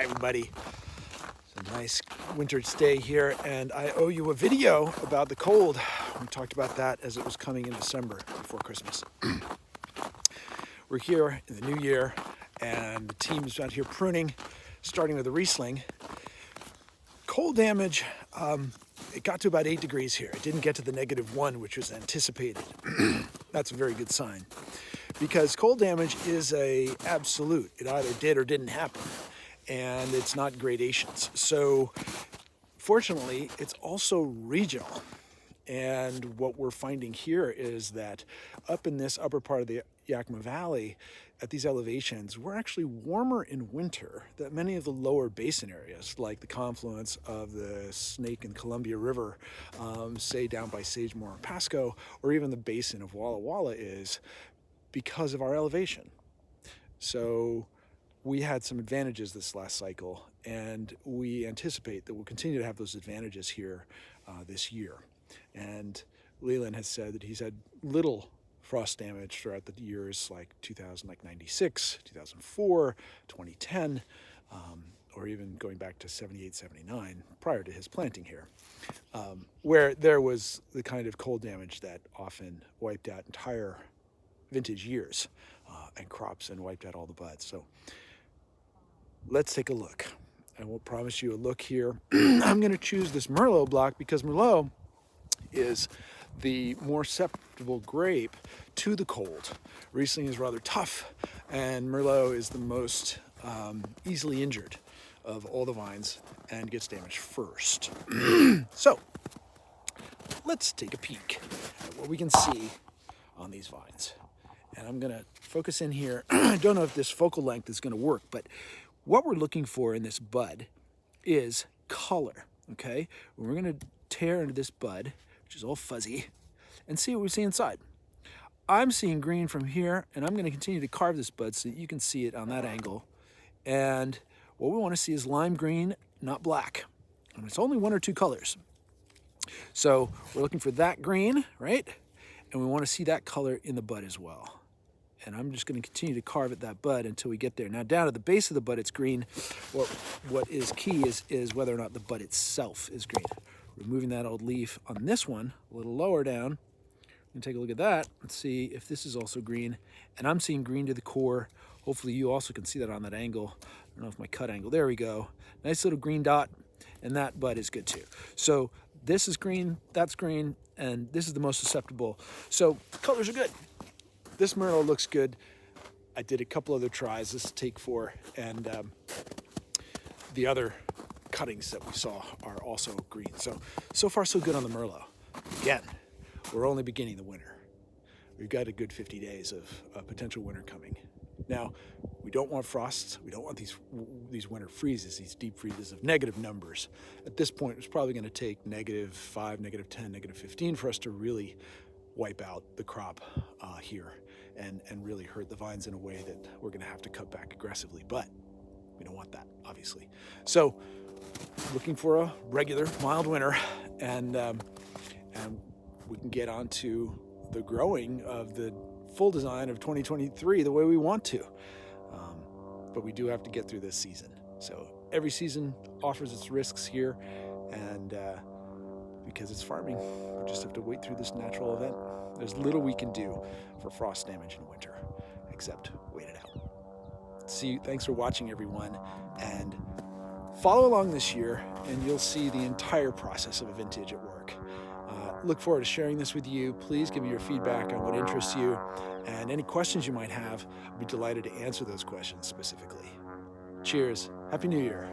Hi everybody. It's a nice winter day here, and I owe you a video about the cold. We talked about that as it was coming in December before Christmas. We're here in the new year, and the team's out here pruning, starting with a Riesling. Cold damage, it got to about 8 degrees here. It didn't get to the -1, which was anticipated. That's a very good sign, because cold damage is a absolute. It either did or didn't happen, and it's not gradations. So fortunately, it's also regional. And what we're finding here is that up in this upper part of the Yakima Valley, at these elevations, we're actually warmer in winter than many of the lower basin areas, like the confluence of the Snake and Columbia River, say down by Sagemore and Pasco, or even the basin of Walla Walla is, because of our elevation. So we had some advantages this last cycle, and we anticipate that we'll continue to have those advantages here this year. And Leland has said that he's had little frost damage throughout the years, like 96, 2004, 2010, or even going back to 78, 79, prior to his planting here, where there was the kind of cold damage that often wiped out entire vintage years and crops and wiped out all the buds. So let's take a look. I will promise you a look here. I'm going to choose this Merlot block because Merlot is the more susceptible grape to the cold. Riesling is rather tough, and Merlot is the most easily injured of all the vines and gets damaged first. So let's take a peek at what we can see on these vines. And I'm gonna focus in here. I don't know if this focal length is gonna work, but what we're looking for in this bud is color, okay? We're gonna tear into this bud, which is all fuzzy, and see what we see inside. I'm seeing green from here, and I'm going to continue to carve this bud so that you can see it on that angle. And what we want to see is lime green, not black. And it's only 1 or 2 colors. So we're looking for that green, right? And we want to see that color in the bud as well. And I'm just going to continue to carve at that bud until we get there. Now down at the base of the bud, it's green. What is key is whether or not the bud itself is green. Removing that old leaf on this one, a little lower down. And take a look at that and see if this is also green. And I'm seeing green to the core. Hopefully you also can see that on that angle. I don't know if my cut angle, there we go. Nice little green dot, and that bud is good too. So this is green, that's green, and this is the most susceptible. So colors are good. This Merlot looks good. I did a couple other tries. This is take 4, and the other cuttings that we saw are also green. So far so good on the Merlot. Again, we're only beginning the winter. We've got a good 50 days of potential winter coming. Now, we don't want frosts. We don't want these winter freezes, these deep freezes of negative numbers. At this point, it's probably going to take -5, -10, -15 for us to really wipe out the crop here and really hurt the vines in a way that we're going to have to cut back aggressively. But we don't want that, obviously. So looking for a regular mild winter, and we can get on to the growing of the full design of 2023 the way we want to. But we do have to get through this season. So every season offers its risks here, and because it's farming, we just have to wait through this natural event. There's little we can do for frost damage in winter, except wait it out. Thanks for watching, everyone, and follow along this year, and you'll see the entire process of a vintage at work. Look forward to sharing this with you. Please give me your feedback on what interests you, and any questions you might have. I'd be delighted to answer those questions specifically. Cheers. Happy New Year.